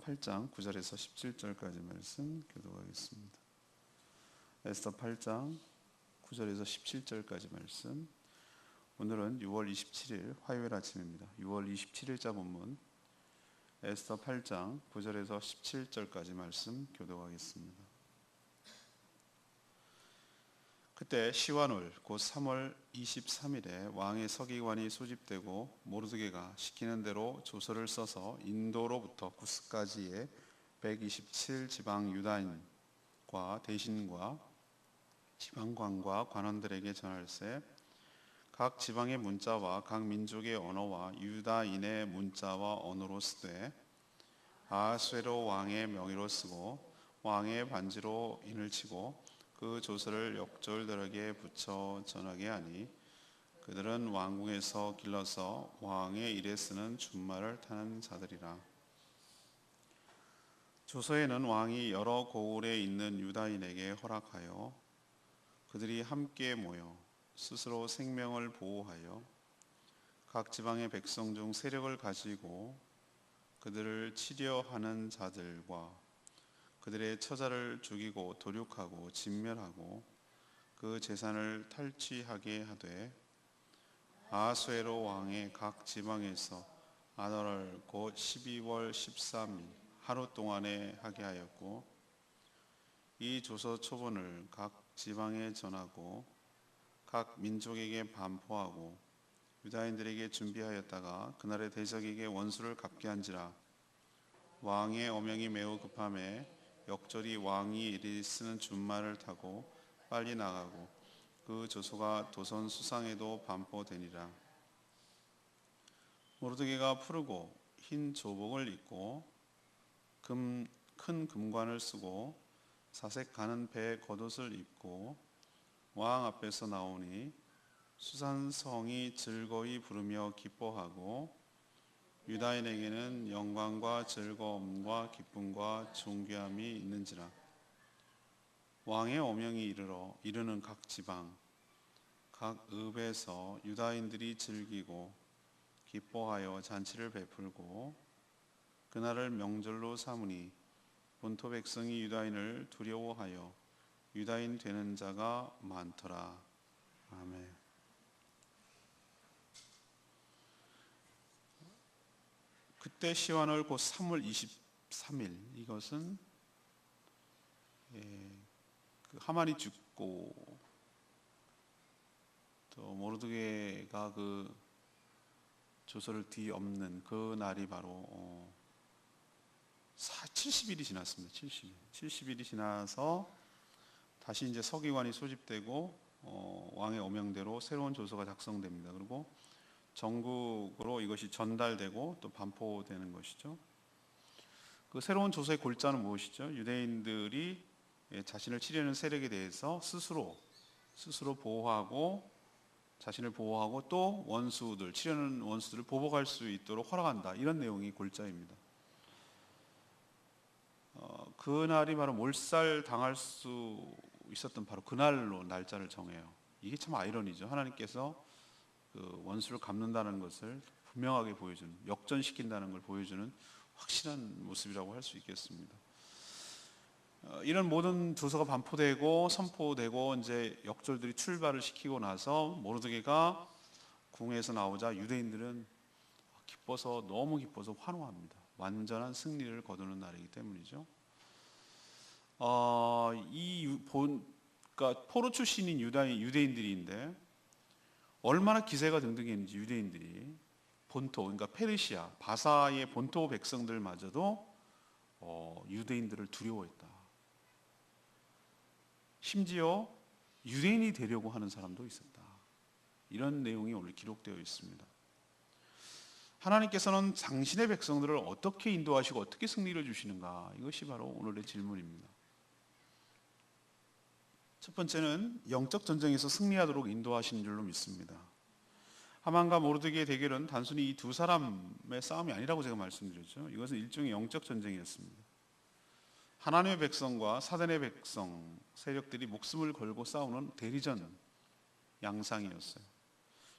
8장 9절에서 17절까지 말씀 교독하겠습니다. 에스더 8장 9절에서 17절까지 말씀. 오늘은 6월 27일 화요일 아침입니다. 6월 27일자 본문 에스더 8장 9절에서 17절까지 말씀 교독하겠습니다. 그때 시완월 곧 3월 23일에 왕의 서기관이 소집되고 모르드게가 시키는 대로 조서를 써서 인도로부터 구스까지의 127지방 유다인과 대신과 지방관과 관원들에게 전할세. 각 지방의 문자와 각 민족의 언어와 유다인의 문자와 언어로 쓰되 아하수에로 왕의 명의로 쓰고 왕의 반지로 인을 치고 그 조서를 역졸들에게 붙여 전하게 하니 그들은 왕궁에서 길러서 왕의 일에 쓰는 준말을 타는 자들이라. 조서에는 왕이 여러 고을에 있는 유다인에게 허락하여 그들이 함께 모여 스스로 생명을 보호하여 각 지방의 백성 중 세력을 가지고 그들을 치려하는 자들과 그들의 처자를 죽이고 도륙하고 진멸하고 그 재산을 탈취하게 하되 아하수에로 왕의 각 지방에서 아달월 곧 12월 13일 하루 동안에 하게 하였고 이 조서 초본을 각 지방에 전하고 각 민족에게 반포하고 유다인들에게 준비하였다가 그날의 대적에게 원수를 갚게 한지라. 왕의 어명이 매우 급함에 역절이 왕이 이리 쓰는 준말을 타고 빨리 나가고 그 조서가 도선 수상에도 반포되니라. 모르드게가 푸르고 흰 조복을 입고 큰 금관을 쓰고 사색 가는 배 겉옷을 입고 왕 앞에서 나오니 수산성이 즐거이 부르며 기뻐하고 유다인에게는 영광과 즐거움과 기쁨과 존귀함이 있는지라. 왕의 어명이 이르는 각 지방 각 읍에서 유다인들이 즐기고 기뻐하여 잔치를 베풀고 그날을 명절로 삼으니 본토 백성이 유다인을 두려워하여 유다인 되는 자가 많더라. 아멘. 그때 시완월 곧 3월 23일 이것은 그 하만이 죽고 또 모르드게가 그 조서를 뒤엎는 그 날이 바로 70일이 지났습니다. 70일이 지나서 다시 이제 서기관이 소집되고 왕의 어명대로 새로운 조서가 작성됩니다. 그리고 전국으로 이것이 전달되고 또 반포되는 것이죠. 그 새로운 조서의 골자는 무엇이죠? 유대인들이 자신을 치려는 세력에 대해서 스스로 보호하고 자신을 보호하고 또 치려는 원수들을 보복할 수 있도록 허락한다. 이런 내용이 골자입니다. 그날이 바로 몰살 당할 수 있었던 바로 그날로 날짜를 정해요. 이게 참 아이러니죠. 하나님께서 그 원수를 갚는다는 것을 분명하게 보여주는, 역전시킨다는 걸 보여주는 확실한 모습이라고 할 수 있겠습니다. 이런 모든 조서가 반포되고 선포되고 이제 역졸들이 출발을 시키고 나서 모르드게가 궁에서 나오자 유대인들은 너무 기뻐서 환호합니다. 완전한 승리를 거두는 날이기 때문이죠. 그러니까 포로 출신인 유대인들인데 얼마나 기세가 등등했는지 유대인들이 그러니까 페르시아, 바사의 본토 백성들마저도 유대인들을 두려워했다. 심지어 유대인이 되려고 하는 사람도 있었다. 이런 내용이 오늘 기록되어 있습니다. 하나님께서는 당신의 백성들을 어떻게 인도하시고 어떻게 승리를 주시는가? 이것이 바로 오늘의 질문입니다. 첫 번째는 영적 전쟁에서 승리하도록 인도하시는 줄로 믿습니다. 하만과 모르드게의 대결은 단순히 이 두 사람의 싸움이 아니라고 제가 말씀드렸죠. 이것은 일종의 영적 전쟁이었습니다. 하나님의 백성과 사단의 백성 세력들이 목숨을 걸고 싸우는 대리전 양상이었어요.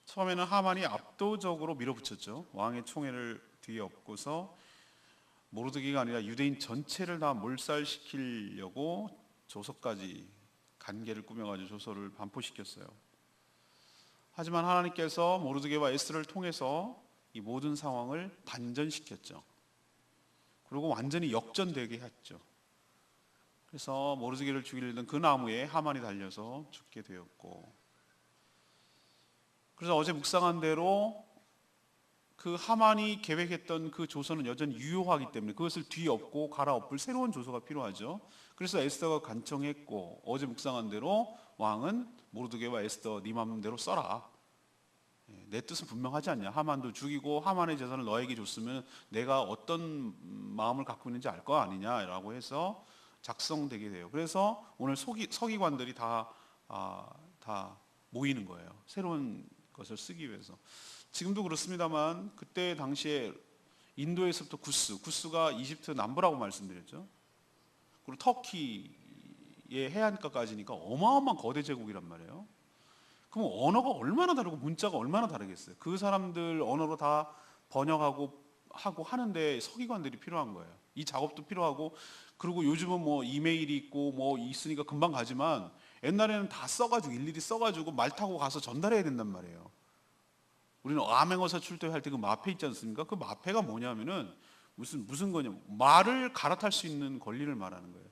처음에는 하만이 압도적으로 밀어붙였죠. 왕의 총애를 뒤에 업고서 모르드게가 아니라 유대인 전체를 다 몰살시키려고 조서까지 간계를 꾸며가지고 조서를 반포시켰어요. 하지만 하나님께서 모르드게와 에스더를 통해서 이 모든 상황을 반전시켰죠. 그리고 완전히 역전되게 했죠. 그래서 모르드게를 죽이려던 그 나무에 하만이 달려서 죽게 되었고, 그래서 어제 묵상한 대로 그 하만이 계획했던 그 조서는 여전히 유효하기 때문에 그것을 뒤엎고 갈아엎을 새로운 조서가 필요하죠. 그래서 에스더가 간청했고, 어제 묵상한 대로 왕은 모르드게와 에스더 네 맘대로 써라. 내 뜻은 분명하지 않냐. 하만도 죽이고 하만의 재산을 너에게 줬으면 내가 어떤 마음을 갖고 있는지 알 거 아니냐라고 해서 작성되게 돼요. 그래서 오늘 서기관들이 다 모이는 거예요. 새로운 것을 쓰기 위해서. 지금도 그렇습니다만 그때 당시에 인도에서부터 구스가 이집트 남부라고 말씀드렸죠. 그리고 터키의 해안가까지니까 어마어마한 거대 제국이란 말이에요. 그럼 언어가 얼마나 다르고 문자가 얼마나 다르겠어요. 그 사람들 언어로 다 번역하고 하는데 서기관들이 필요한 거예요. 이 작업도 필요하고, 그리고 요즘은 뭐 이메일이 있고 뭐 있으니까 금방 가지만 옛날에는 다 써가지고 일일이 써가지고 말 타고 가서 전달해야 된단 말이에요. 우리는 암행어사 출도할 때 그 마패 있지 않습니까? 그 마패가 뭐냐면은 무슨 거냐면 말을 갈아탈 수 있는 권리를 말하는 거예요.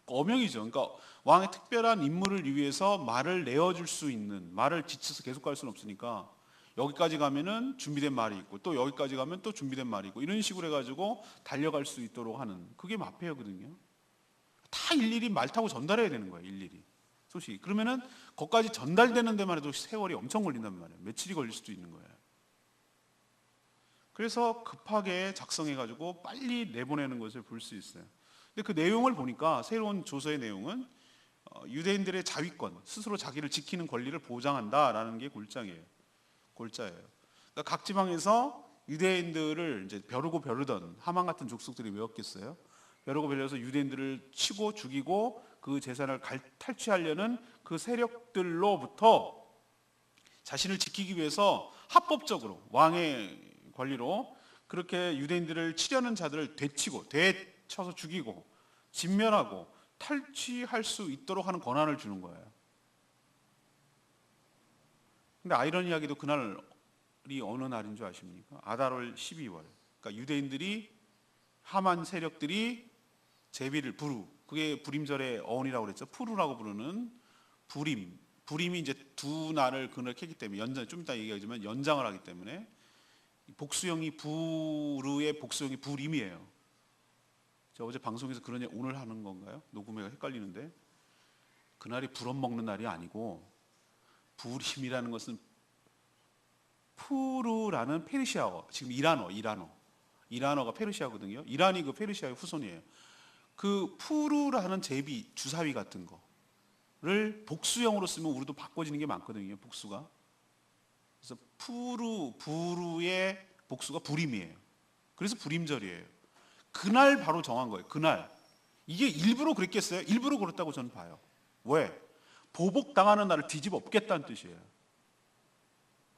어명이죠. 그러니까 왕의 특별한 임무를 위해서 말을 내어줄 수 있는, 말을 지쳐서 계속 갈 수는 없으니까 여기까지 가면은 준비된 말이 있고 또 여기까지 가면 또 준비된 말이 있고 이런 식으로 해가지고 달려갈 수 있도록 하는, 그게 마패거든요. 다 일일이 말 타고 전달해야 되는 거예요. 일일이 소식. 그러면은 거기까지 전달되는 데만 해도 세월이 엄청 걸린단 말이에요. 며칠이 걸릴 수도 있는 거예요. 그래서 급하게 작성해가지고 빨리 내보내는 것을 볼 수 있어요. 근데 그 내용을 보니까 새로운 조서의 내용은 유대인들의 자위권, 스스로 자기를 지키는 권리를 보장한다라는 게 골자예요. 그러니까 각 지방에서 유대인들을 이제 벼르던 하만 같은 족속들이 왜 없겠어요? 벼르서 유대인들을 치고 죽이고 그 재산을 탈취하려는 그 세력들로부터 자신을 지키기 위해서 합법적으로 왕의 권리로 그렇게 유대인들을 치려는 자들을 되쳐서 죽이고 진멸하고 탈취할 수 있도록 하는 권한을 주는 거예요. 근데 아이러니하게도 그날이 어느 날인 줄 아십니까? 아달월 12월. 그러니까 유대인들이, 하만 세력들이 제비를 그게 부림절의 어원이라고 그랬죠. 푸르라고 부르는 부림이 이제 두 날을 그날 캐기 때문에 좀 이따 얘기하지만 연장을 하기 때문에 복수형이 부르의 복수형이 부림이에요. 제가 어제 방송에서 그런 얘기 오늘 하는 건가요? 녹음회가 헷갈리는데, 그날이 불엄 먹는 날이 아니고 부림이라는 것은 푸르라는 페르시아어, 지금 이란어가 페르시아거든요. 이란이 그 페르시아의 후손이에요. 그 푸르라는 제비, 주사위 같은 거를 복수형으로 쓰면 우리도 바꿔지는 게 많거든요. 복수가. 그래서 부르의 복수가 부림이에요. 그래서 부림절이에요. 그날 바로 정한 거예요. 그날. 이게 일부러 그랬겠어요? 일부러 그렇다고 저는 봐요. 왜? 보복당하는 날을 뒤집어 엎겠다는 뜻이에요.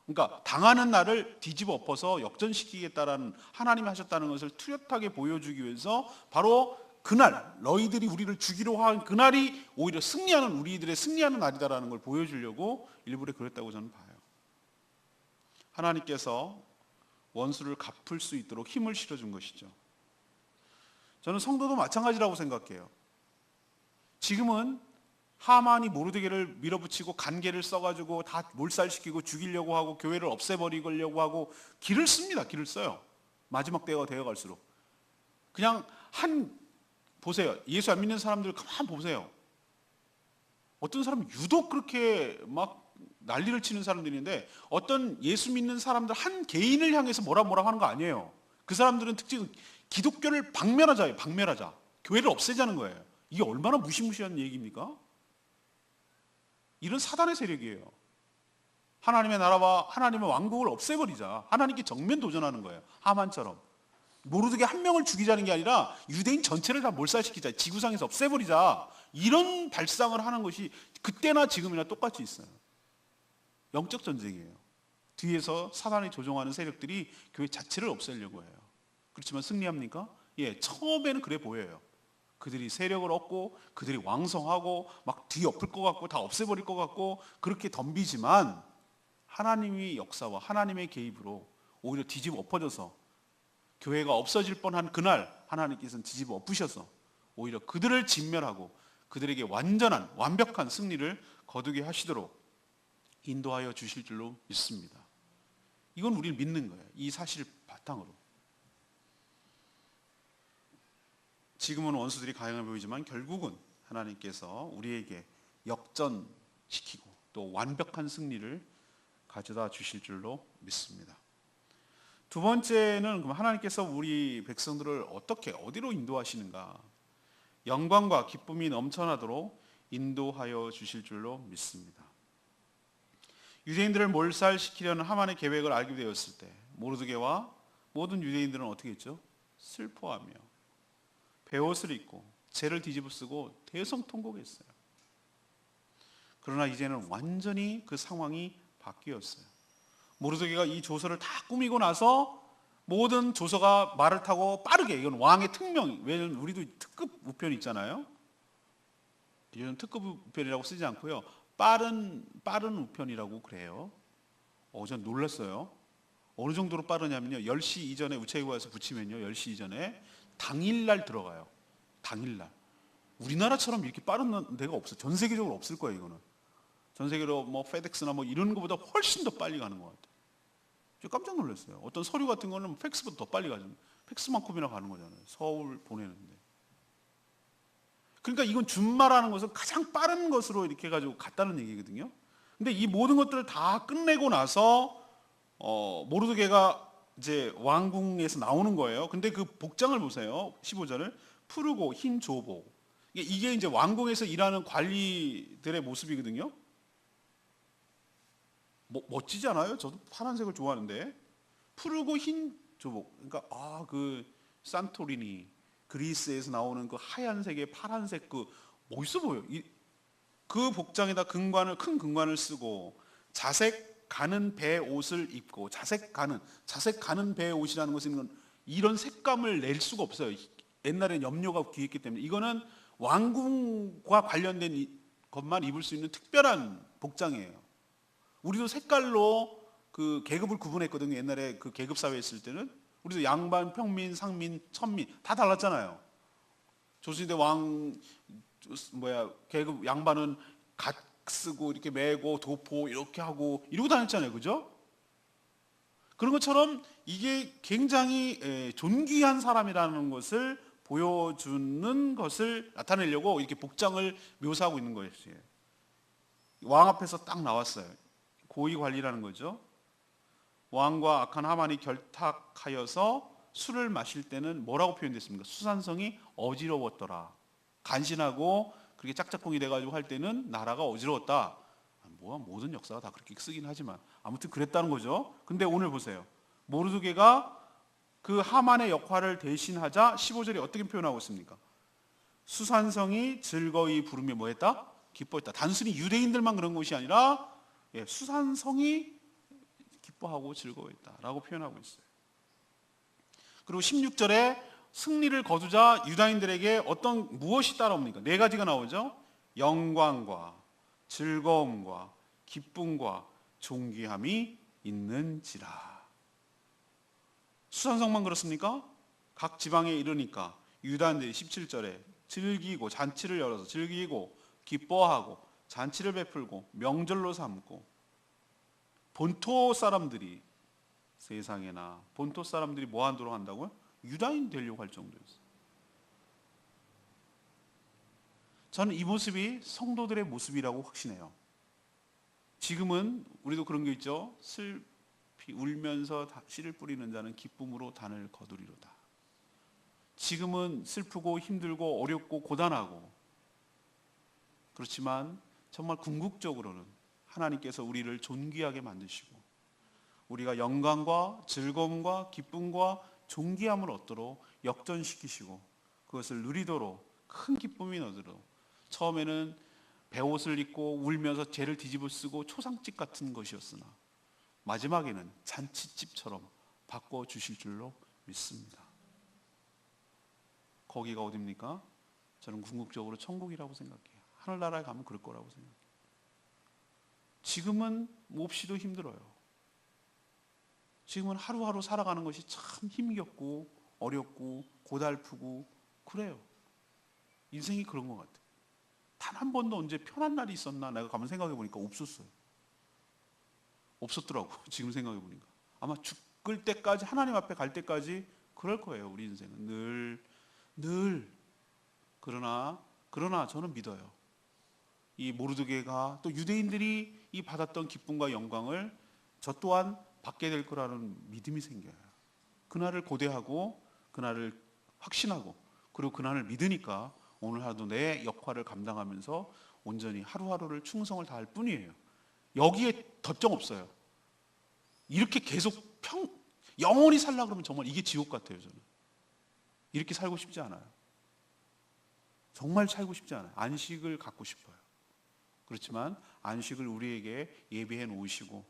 그러니까 당하는 날을 뒤집어 엎어서 역전시키겠다라는, 하나님이 하셨다는 것을 뚜렷하게 보여주기 위해서 바로 그날, 너희들이 우리를 죽이려 한 그날이 오히려 우리들의 승리하는 날이다라는 걸 보여주려고 일부러 그랬다고 저는 봐요. 하나님께서 원수를 갚을 수 있도록 힘을 실어준 것이죠. 저는 성도도 마찬가지라고 생각해요. 지금은 하만이 모르드게를 밀어붙이고 간계를 써가지고 다 몰살시키고 죽이려고 하고 교회를 없애버리려고 하고 길을 씁니다. 길을 써요. 마지막 때가 되어갈수록. 그냥 보세요. 예수 안 믿는 사람들 가만 보세요. 어떤 사람은 유독 그렇게 막 난리를 치는 사람들이 있는데, 어떤 예수 믿는 사람들 한 개인을 향해서 뭐라 하는 거 아니에요. 그 사람들은 특징은 기독교를 박멸하자. 교회를 없애자는 거예요. 이게 얼마나 무시무시한 얘기입니까? 이런 사단의 세력이에요. 하나님의 나라와 하나님의 왕국을 없애버리자. 하나님께 정면 도전하는 거예요. 하만처럼. 모르드게 한 명을 죽이자는 게 아니라 유대인 전체를 다 몰살시키자. 지구상에서 없애버리자. 이런 발상을 하는 것이 그때나 지금이나 똑같이 있어요. 영적 전쟁이에요. 뒤에서 사단이 조종하는 세력들이 교회 자체를 없애려고 해요. 그렇지만 승리합니까? 처음에는 그래 보여요. 그들이 세력을 얻고 그들이 왕성하고 막 뒤엎을 것 같고 다 없애버릴 것 같고 그렇게 덤비지만 하나님의 역사와 하나님의 개입으로 오히려 뒤집어 엎어져서 교회가 없어질 뻔한 그날 하나님께서는 뒤집어 엎으셔서 오히려 그들을 진멸하고 그들에게 완벽한 승리를 거두게 하시도록 인도하여 주실 줄로 믿습니다. 이건 우리는 믿는 거예요. 이 사실 바탕으로. 지금은 원수들이 강해 보이지만 결국은 하나님께서 우리에게 역전시키고 또 완벽한 승리를 가져다 주실 줄로 믿습니다. 두 번째는 그럼 하나님께서 우리 백성들을 어디로 인도하시는가? 영광과 기쁨이 넘쳐나도록 인도하여 주실 줄로 믿습니다. 유대인들을 몰살시키려는 하만의 계획을 알게 되었을 때 모르드게와 모든 유대인들은 어떻게 했죠? 슬퍼하며 베옷을 입고 죄를 뒤집어 쓰고 대성통곡했어요. 그러나 이제는 완전히 그 상황이 바뀌었어요. 모르드게가 이 조서를 다 꾸미고 나서 모든 조서가 말을 타고 빠르게, 이건 왕의 특명, 왜냐면 우리도 특급 우편 있잖아요. 이런 특급 우편이라고 쓰지 않고요, 빠른 우편이라고 그래요. 전 놀랐어요. 어느 정도로 빠르냐면요, 10시 이전에 우체국에 와서 붙이면요, 10시 이전에 당일날 들어가요. 당일날. 우리나라처럼 이렇게 빠른 데가 없어요. 전 세계적으로 없을 거예요. 이거는 전 세계로 뭐 페덱스나 뭐 이런 것보다 훨씬 더 빨리 가는 것 같아요. 저 깜짝 놀랐어요. 어떤 서류 같은 거는 팩스보다 더 빨리 가죠. 팩스만큼이나 가는 거잖아요. 서울 보내는데. 그러니까 이건 준말하는 것은 가장 빠른 것으로 이렇게 해가지고 갔다는 얘기거든요. 근데 이 모든 것들을 다 끝내고 나서 모르드게가 이제 왕궁에서 나오는 거예요. 근데 그 복장을 보세요. 15절을 푸르고 흰 조복. 이게 이제 왕궁에서 일하는 관리들의 모습이거든요. 멋지지 않아요? 저도 파란색을 좋아하는데 푸르고 흰 조복. 그러니까 그 산토리니 그리스에서 나오는 그 하얀색의 파란색 그 멋있어 보여. 그 복장에다 큰 금관을 쓰고 자색 가는 배 옷을 입고 자색 가는 배 옷이라는 것은 이런 색감을 낼 수가 없어요. 옛날엔 염료가 귀했기 때문에 이거는 왕궁과 관련된 것만 입을 수 있는 특별한 복장이에요. 우리도 색깔로 그 계급을 구분했거든요. 옛날에 그 계급 사회 있을 때는 우리도 양반, 평민, 상민, 천민 다 달랐잖아요. 조선시대 계급 양반은 갓 쓰고 이렇게 매고 도포 이렇게 하고 이러고 다녔잖아요. 그죠? 그런 것처럼 이게 굉장히 존귀한 사람이라는 것을 보여주는 것을 나타내려고 이렇게 복장을 묘사하고 있는 것이에요. 왕 앞에서 딱 나왔어요. 고위 관리라는 거죠. 왕과 악한 하만이 결탁하여서 술을 마실 때는 뭐라고 표현됐습니까? 수산성이 어지러웠더라. 간신하고 그렇게 짝짝꿍이 돼가지고 할 때는 나라가 어지러웠다. 모든 역사가 다 그렇게 쓰긴 하지만 아무튼 그랬다는 거죠. 근데 오늘 보세요. 모르드게가 그 하만의 역할을 대신하자 15절에 어떻게 표현하고 있습니까? 수산성이 즐거이 부르며 뭐했다? 기뻐했다. 단순히 유대인들만 그런 것이 아니라 수산성이 기뻐하고 즐거워했다라고 표현하고 있어요. 그리고 16절에 승리를 거두자 유다인들에게 무엇이 따라옵니까? 네 가지가 나오죠. 영광과 즐거움과 기쁨과 존귀함이 있는지라. 수산성만 그렇습니까? 각 지방에 이르니까 유다인들이 17절에 즐기고 잔치를 열어서 즐기고 기뻐하고 잔치를 베풀고 명절로 삼고 본토 사람들이 세상에나 본토 사람들이 뭐 하도록 한다고요? 유다인 되려고 할 정도였어요. 저는 이 모습이 성도들의 모습이라고 확신해요. 지금은 우리도 그런 게 있죠. 슬피 울면서 씨를 뿌리는 자는 기쁨으로 단을 거두리로다. 지금은 슬프고 힘들고 어렵고 고단하고 그렇지만 정말 궁극적으로는 하나님께서 우리를 존귀하게 만드시고 우리가 영광과 즐거움과 기쁨과 존귀함을 얻도록 역전시키시고 그것을 누리도록 큰 기쁨이 너도록 처음에는 베옷을 입고 울면서 죄를 뒤집어 쓰고 초상집 같은 것이었으나 마지막에는 잔치집처럼 바꿔주실 줄로 믿습니다. 거기가 어딥니까? 저는 궁극적으로 천국이라고 생각해요. 하늘나라에 가면 그럴 거라고 생각해요. 지금은 몹시도 힘들어요. 지금은 하루하루 살아가는 것이 참 힘겹고 어렵고 고달프고 그래요. 인생이 그런 것 같아요. 단 한 번도 언제 편한 날이 있었나 내가 가만 생각해 보니까 없었어요. 없었더라고. 지금 생각해 보니까 아마 죽을 때까지, 하나님 앞에 갈 때까지 그럴 거예요. 우리 인생은 늘 그러나 저는 믿어요. 이 모르드게가 또 유대인들이 이 받았던 기쁨과 영광을 저 또한 받게 될 거라는 믿음이 생겨요. 그날을 고대하고 그날을 확신하고 그리고 그날을 믿으니까 오늘 하루도 내 역할을 감당하면서 온전히 하루하루를 충성을 다할 뿐이에요. 여기에 덧정 없어요. 이렇게 계속 영원히 살라 그러면 정말 이게 지옥 같아요. 저는 이렇게 살고 싶지 않아요. 정말 살고 싶지 않아요. 안식을 갖고 싶어요. 그렇지만 안식을 우리에게 예비해 놓으시고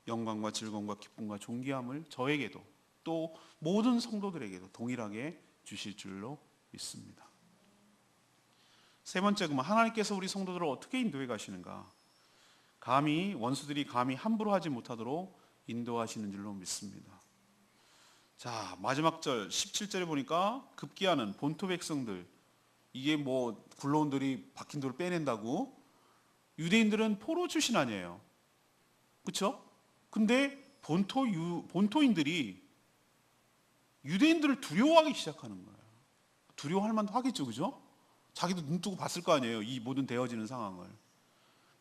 영광과 즐거움과 기쁨과 존귀함을 저에게도 또 모든 성도들에게도 동일하게 주실 줄로 믿습니다. 세 번째, 그러면 하나님께서 우리 성도들을 어떻게 인도해 가시는가? 원수들이 감히 함부로 하지 못하도록 인도하시는 줄로 믿습니다. 자, 마지막 절 17절에 보니까 급기야는 본토 백성들, 이게 뭐 굴러온들이 박힌 돌을 빼낸다고? 유대인들은 포로 출신 아니에요. 그렇죠? 근데 본토인들이 유대인들을 두려워하기 시작하는 거예요. 두려워할 만도 하겠죠, 그죠? 자기도 눈 뜨고 봤을 거 아니에요, 이 모든 되어지는 상황을.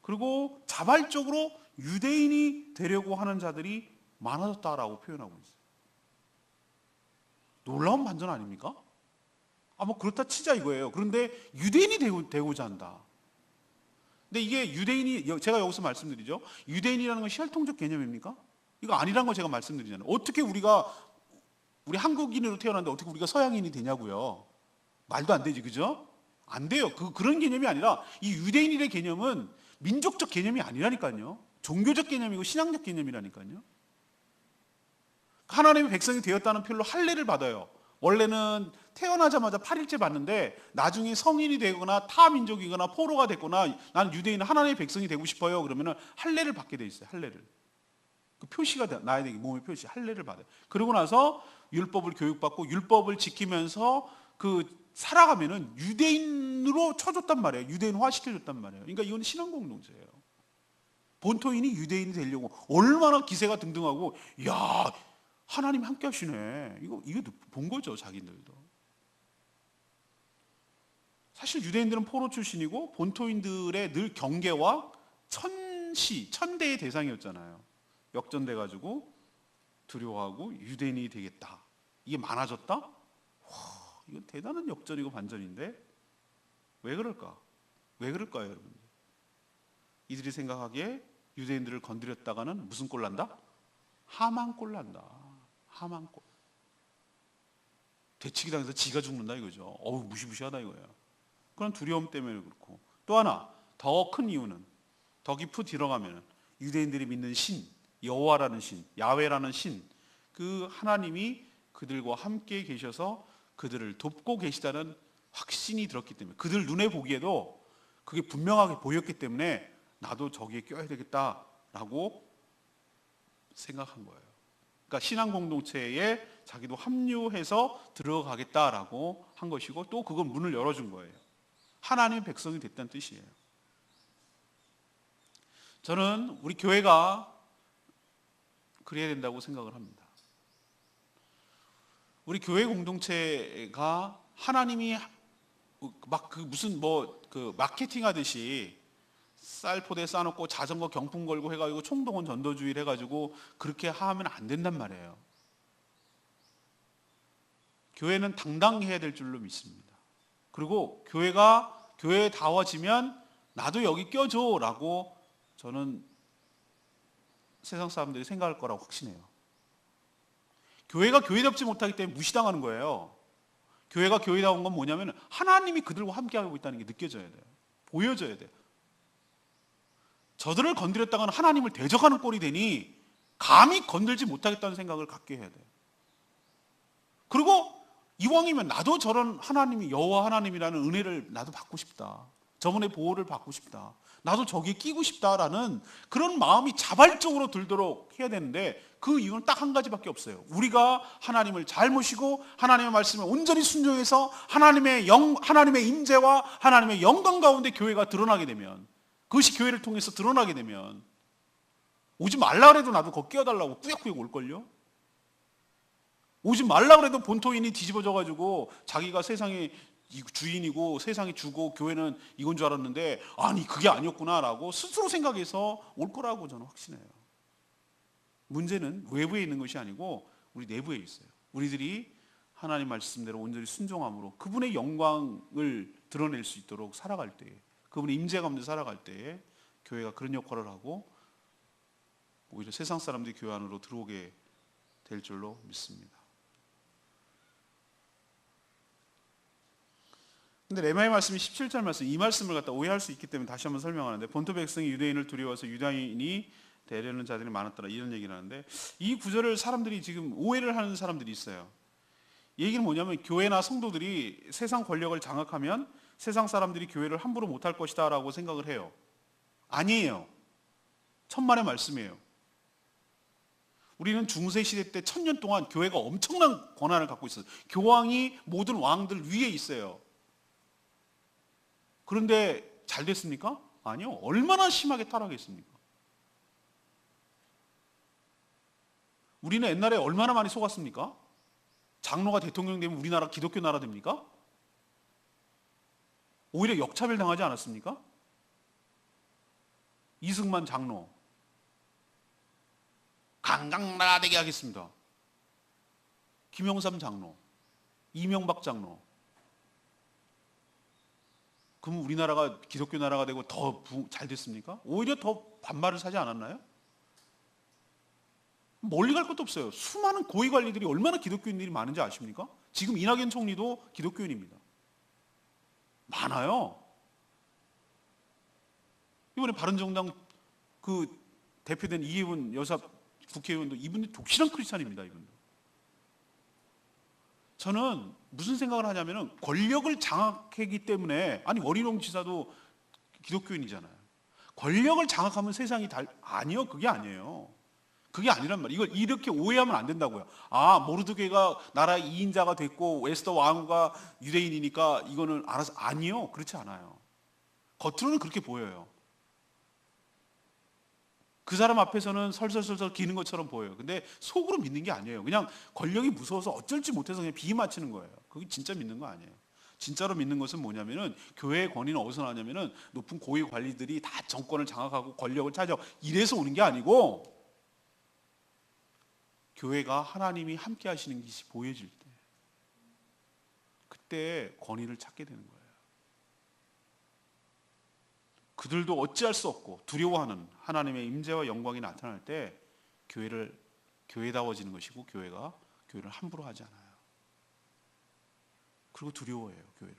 그리고 자발적으로 유대인이 되려고 하는 자들이 많아졌다라고 표현하고 있어요. 놀라운 반전 아닙니까? 뭐 그렇다 치자 이거예요. 그런데 유대인이 되고자 한다. 근데 이게 제가 여기서 말씀드리죠. 유대인이라는 건 혈통적 개념입니까? 이거 아니란 거 제가 말씀드리잖아요. 어떻게 우리 한국인으로 태어났는데 어떻게 우리가 서양인이 되냐고요. 말도 안 되지, 그죠? 안 돼요. 그런 개념이 아니라 이 유대인이라는 개념은 민족적 개념이 아니라니까요. 종교적 개념이고 신앙적 개념이라니까요. 하나님의 백성이 되었다는 표로 할례를 받아요. 원래는 태어나자마자 8일째 받는데 나중에 성인이 되거나 타 민족이거나 포로가 됐거나 나는 유대인 하나님의 백성이 되고 싶어요. 그러면은 할례를 받게 돼 있어요. 할례를. 그 표시가 나야 되게 몸의 표시, 할례를 받아요. 그러고 나서 율법을 교육받고 율법을 지키면서 살아가면은 유대인으로 쳐줬단 말이에요. 유대인화 시켜줬단 말이에요. 그러니까 이건 신앙 공동체예요. 본토인이 유대인이 되려고 얼마나 기세가 등등하고, 야, 하나님 함께 하시네. 이거 본 거죠, 자기들도. 사실 유대인들은 포로 출신이고 본토인들의 늘 경계와 천대의 대상이었잖아요. 역전돼가지고 두려워하고 유대인이 되겠다. 이게 많아졌다? 와, 이건 대단한 역전이고 반전인데 왜 그럴까? 왜 그럴까요, 여러분? 이들이 생각하기에 유대인들을 건드렸다가는 무슨 꼴 난다? 하만 꼴 난다. 하만 꼴. 대치기 당해서 지가 죽는다 이거죠. 어우, 무시무시하다 이거예요. 그런 두려움 때문에 그렇고, 또 하나 더 큰 이유는, 더 깊이 들어가면 유대인들이 믿는 신, 여호와라는 신, 야훼라는 신, 그 하나님이 그들과 함께 계셔서 그들을 돕고 계시다는 확신이 들었기 때문에, 그들 눈에 보기에도 그게 분명하게 보였기 때문에 나도 저기에 껴야 되겠다라고 생각한 거예요. 그러니까 신앙 공동체에 자기도 합류해서 들어가겠다라고 한 것이고, 또 그건 문을 열어준 거예요. 하나님의 백성이 됐다는 뜻이에요. 저는 우리 교회가 그래야 된다고 생각을 합니다. 우리 교회 공동체가 하나님이 마케팅 하듯이 쌀포대 싸놓고 자전거 경품 걸고 해가지고 총동원 전도주의를 해가지고 그렇게 하면 안 된단 말이에요. 교회는 당당해야 될 줄로 믿습니다. 그리고 교회에 다워지면 나도 여기 껴줘 라고 저는 세상 사람들이 생각할 거라고 확신해요. 교회가 교회답지 못하기 때문에 무시당하는 거예요. 교회가 교회다운 건 뭐냐면 하나님이 그들과 함께하고 있다는 게 느껴져야 돼요. 보여져야 돼요. 저들을 건드렸다가는 하나님을 대적하는 꼴이 되니 감히 건들지 못하겠다는 생각을 갖게 해야 돼요. 그리고 이왕이면 나도 저런 하나님이 여호와 하나님이라는 은혜를 나도 받고 싶다. 저분의 보호를 받고 싶다. 나도 저기에 끼고 싶다라는 그런 마음이 자발적으로 들도록 해야 되는데 그 이유는 딱 한 가지밖에 없어요. 우리가 하나님을 잘 모시고 하나님의 말씀에 온전히 순종해서 하나님의 임재와 하나님의 영광 가운데 교회가 드러나게 되면, 그것이 교회를 통해서 드러나게 되면 오지 말라 그래도 나도 거기 끼어달라고 꾸역꾸역 올걸요. 오지 말라 그래도 본토인이 뒤집어져가지고 자기가 세상의 주인이고 세상이 주고 교회는 이건 줄 알았는데 아니 그게 아니었구나라고 스스로 생각해서 올 거라고 저는 확신해요. 문제는 외부에 있는 것이 아니고 우리 내부에 있어요. 우리들이 하나님 말씀대로 온전히 순종함으로 그분의 영광을 드러낼 수 있도록 살아갈 때에, 그분의 임재 가운데 살아갈 때에 교회가 그런 역할을 하고 오히려 세상 사람들이 교회 안으로 들어오게 될 줄로 믿습니다. 근데 레마의 말씀이 17절 말씀, 이 말씀을 갖다 오해할 수 있기 때문에 다시 한번 설명하는데, 본토 백성이 유대인을 두려워서 유다인이 대려는 자들이 많았더라, 이런 얘기를 하는데, 이 구절을 사람들이 지금 오해를 하는 사람들이 있어요. 이 얘기는 뭐냐면 교회나 성도들이 세상 권력을 장악하면 세상 사람들이 교회를 함부로 못할 것이다 라고 생각을 해요. 아니에요. 천만의 말씀이에요. 우리는 중세시대 때 1000년 동안 교회가 엄청난 권한을 갖고 있어요. 교황이 모든 왕들 위에 있어요. 그런데 잘 됐습니까? 아니요. 얼마나 심하게 타락했습니까? 우리는 옛날에 얼마나 많이 속았습니까? 장로가 대통령 되면 우리나라 기독교 나라 됩니까? 오히려 역차별 당하지 않았습니까? 이승만 장로 강강나라 되게 하겠습니다. 김영삼 장로, 이명박 장로. 그럼 우리나라가 기독교 나라가 되고 더 잘 됐습니까? 오히려 더 반발을 사지 않았나요? 멀리 갈 것도 없어요. 수많은 고위 관리들이 얼마나 기독교인들이 많은지 아십니까? 지금 이낙연 총리도 기독교인입니다. 많아요. 이번에 바른정당 그 대표된 이혜원 여사 국회의원도 이분이 독실한 크리스찬입니다. 이분도. 저는 무슨 생각을 하냐면은 권력을 장악하기 때문에, 아니 원희룡 지사도 기독교인이잖아요. 권력을 장악하면 세상이 아니요, 그게 아니에요. 그게 아니란 말이에요. 이걸 이렇게 오해하면 안 된다고요. 아, 모르드게가 나라의 2인자가 됐고 에스더 왕후가 유대인이니까 이거는 알아서. 아니요, 그렇지 않아요. 겉으로는 그렇게 보여요. 그 사람 앞에서는 설설설설 기는 것처럼 보여요. 근데 속으로 믿는 게 아니에요. 그냥 권력이 무서워서 어쩔지 못해서 그냥 비위 맞추는 거예요. 그게 진짜 믿는 거 아니에요. 진짜로 믿는 것은 뭐냐면은, 교회의 권위는 어디서 나냐면은 높은 고위 관리들이 다 정권을 장악하고 권력을 차지하고 이래서 오는 게 아니고, 교회가 하나님이 함께 하시는 것이 보여질 때, 그때 권위를 찾게 되는 거예요. 그들도 어찌할 수 없고 두려워하는 하나님의 임재와 영광이 나타날 때 교회다워지는 것이고, 교회가 교회를 함부로 하지 않아요. 그리고 두려워해요, 교회를.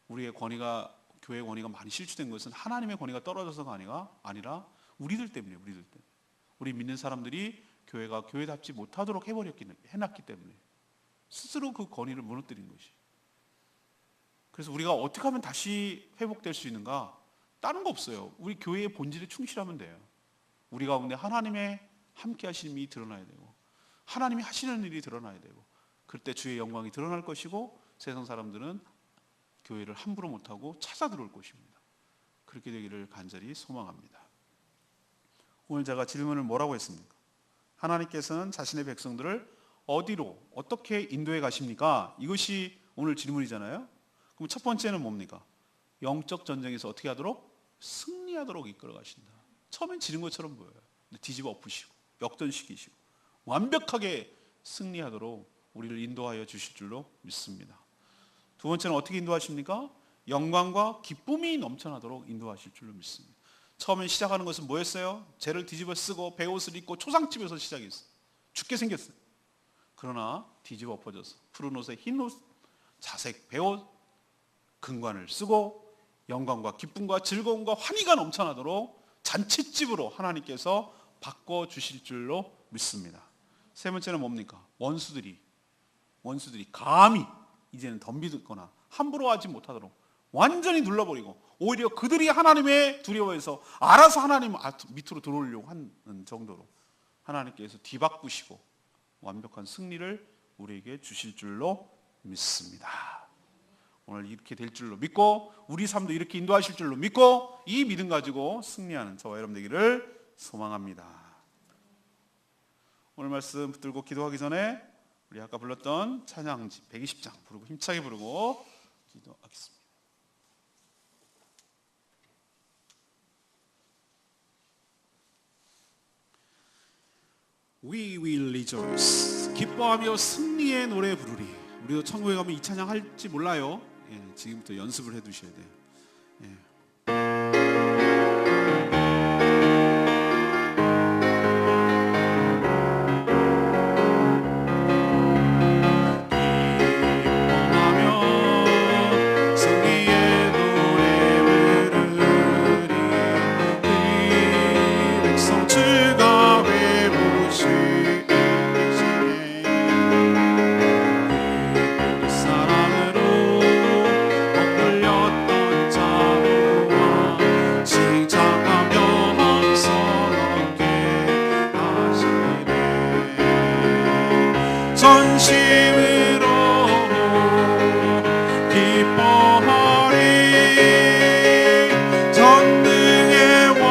우리의 권위가, 교회의 권위가 많이 실추된 것은 하나님의 권위가 떨어져서가 아니라 우리들 때문이에요. 우리들 때문에. 우리 믿는 사람들이 교회가 교회답지 못하도록 해놨기 때문에 스스로 그 권위를 무너뜨린 것이. 그래서 우리가 어떻게 하면 다시 회복될 수 있는가? 다른 거 없어요. 우리 교회의 본질에 충실하면 돼요. 우리 가운데 하나님의 함께 하심이 드러나야 되고, 하나님이 하시는 일이 드러나야 되고, 그때 주의 영광이 드러날 것이고, 세상 사람들은 교회를 함부로 못하고 찾아 들어올 것입니다. 그렇게 되기를 간절히 소망합니다. 오늘 제가 질문을 뭐라고 했습니까? 하나님께서는 자신의 백성들을 어디로, 어떻게 인도해 가십니까? 이것이 오늘 질문이잖아요. 그럼 첫 번째는 뭡니까? 영적 전쟁에서 어떻게 하도록? 승리하도록 이끌어 가신다. 처음엔 지는 것처럼 보여요. 근데 뒤집어 엎으시고 역전시키시고 완벽하게 승리하도록 우리를 인도하여 주실 줄로 믿습니다. 두 번째는 어떻게 인도하십니까? 영광과 기쁨이 넘쳐나도록 인도하실 줄로 믿습니다. 처음에 시작하는 것은 뭐였어요? 죄를 뒤집어 쓰고 베옷을 입고 초상집에서 시작했어요. 죽게 생겼어요. 그러나 뒤집어 엎어져서 푸른 옷에 흰 옷, 자색 베옷, 금관을 쓰고 영광과 기쁨과 즐거움과 환희가 넘쳐나도록 잔치집으로 하나님께서 바꿔주실 줄로 믿습니다. 세 번째는 뭡니까? 원수들이 원수들이 감히 이제는 덤비거나 함부로 하지 못하도록 완전히 눌러버리고, 오히려 그들이 하나님의 두려워해서 알아서 하나님 밑으로 들어오려고 하는 정도로 하나님께서 뒤바꾸시고 완벽한 승리를 우리에게 주실 줄로 믿습니다. 오늘 이렇게 될 줄로 믿고, 우리 삶도 이렇게 인도하실 줄로 믿고, 이 믿음 가지고 승리하는 저와 여러분 되기를 소망합니다. 오늘 말씀 붙들고 기도하기 전에 우리 아까 불렀던 찬양지 120장 부르고 힘차게 부르고 기도하겠습니다. We will rejoice. 기뻐하며 승리의 노래 부르리. 우리도 천국에 가면 이 찬양 할지 몰라요. 지금부터 연습을 해 두셔야 돼요. 전심으로 기뻐하리. 전능의 왕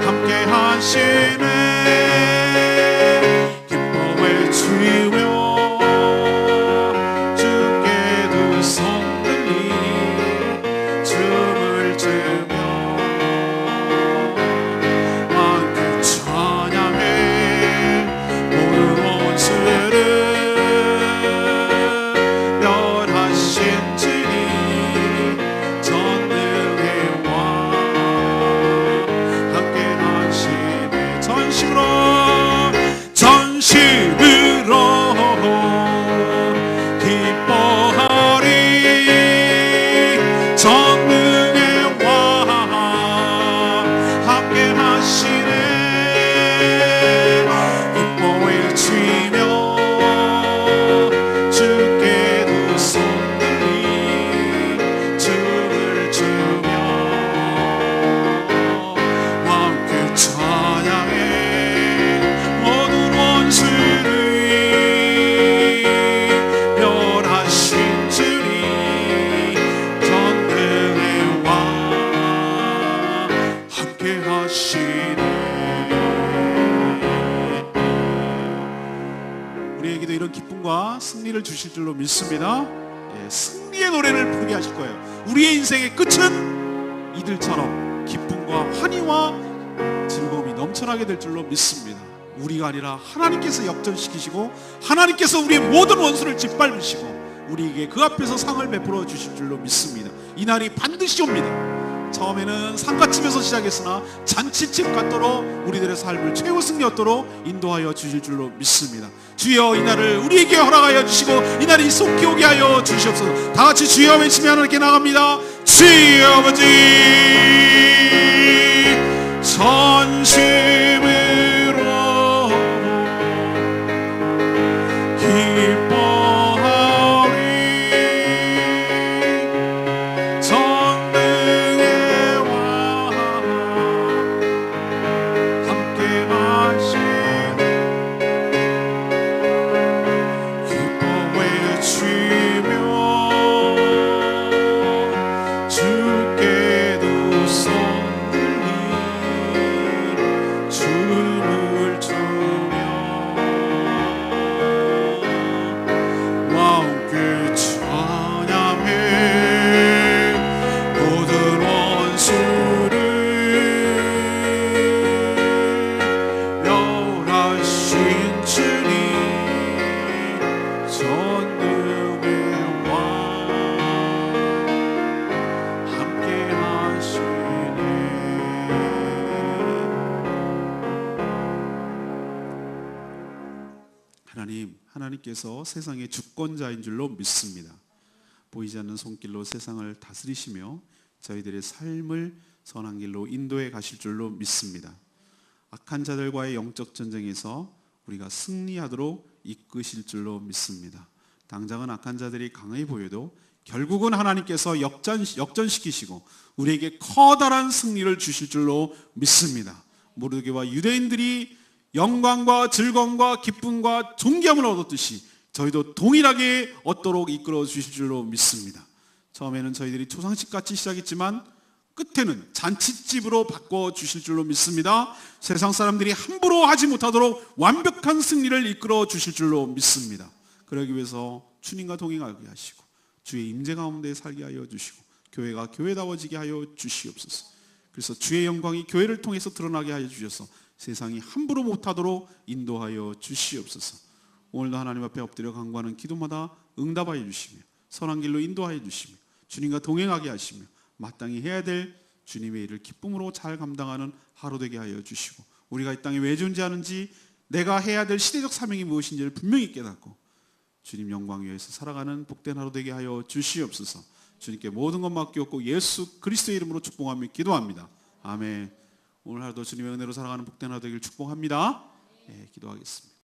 함께 하시네. 기뻐 외치며 주께 두 손 들리 춤을 추며 왕께 찬양해. 멸하신 주님 전능의 왕 함께 하시네. 전심으로 기뻐하리. 전능의 왕 함께 하시네. 우리에게도 이런 기쁨과 승리를 주실 줄로 믿습니다. 승리의 노래를 부르게 하실 거예요. 우리의 인생의 끝은 이들처럼 기쁨과 환희와 즐거움이 넘쳐나게 될 줄로 믿습니다. 우리가 아니라 하나님께서 역전시키시고 하나님께서 우리의 모든 원수를 짓밟으시고 우리에게 그 앞에서 상을 베풀어 주실 줄로 믿습니다. 이 날이 반드시 옵니다. 처음에는 상가집에서 시작했으나 잔치집 같도록 우리들의 삶을 최후 승리 얻도록 인도하여 주실 줄로 믿습니다. 주여, 이 날을 우리에게 허락하여 주시고 이 날이 속히 오게 하여 주시옵소서. 다 같이 주여 외치며 하나님께 나갑니다. 주여 아버지, 전심으로 기뻐하리. 전능의 왕 함께 하시네. 기뻐 외치며 주께 두 손 들리 춤을 추며 왕께 찬양해. 모든 원수를 멸하신 주님 전능의 왕 함께 하시네. 하나님께서 세상의 주권자인 줄로 믿습니다. 보이지 않는 손길로 세상을 다스리시며 저희들의 삶을 선한 길로 인도해 가실 줄로 믿습니다. 악한 자들과의 영적 전쟁에서 우리가 승리하도록 이끄실 줄로 믿습니다. 당장은 악한 자들이 강해 보여도 결국은 하나님께서 역전시키시고 우리에게 커다란 승리를 주실 줄로 믿습니다. 모르드게와 유대인들이 영광과 즐거움과 기쁨과 존귀함을 얻었듯이 저희도 동일하게 얻도록 이끌어 주실 줄로 믿습니다. 처음에는 저희들이 초상집같이 시작했지만 끝에는 잔치집으로 바꿔 주실 줄로 믿습니다. 세상 사람들이 함부로 하지 못하도록 완벽한 승리를 이끌어 주실 줄로 믿습니다. 그러기 위해서 주님과 동행하게 하시고 주의 임재 가운데 살게 하여 주시고 교회가 교회다워지게 하여 주시옵소서. 그래서 주의 영광이 교회를 통해서 드러나게 하여 주셔서 세상이 함부로 못하도록 인도하여 주시옵소서. 오늘도 하나님 앞에 엎드려 간구하는 기도마다 응답하여 주시며 선한 길로 인도하여 주시며 주님과 동행하게 하시며 마땅히 해야 될 주님의 일을 기쁨으로 잘 감당하는 하루 되게 하여 주시고 우리가 이 땅에 왜 존재하는지 내가 해야 될 시대적 사명이 무엇인지를 분명히 깨닫고 주님 영광 위에서 살아가는 복된 하루 되게 하여 주시옵소서. 주님께 모든 것 맡기옵고 예수 그리스도의 이름으로 축복하며 기도합니다. 아멘. 오늘 하루도 주님의 은혜로 살아가는 복된 하루 되기를 축복합니다. 기도하겠습니다.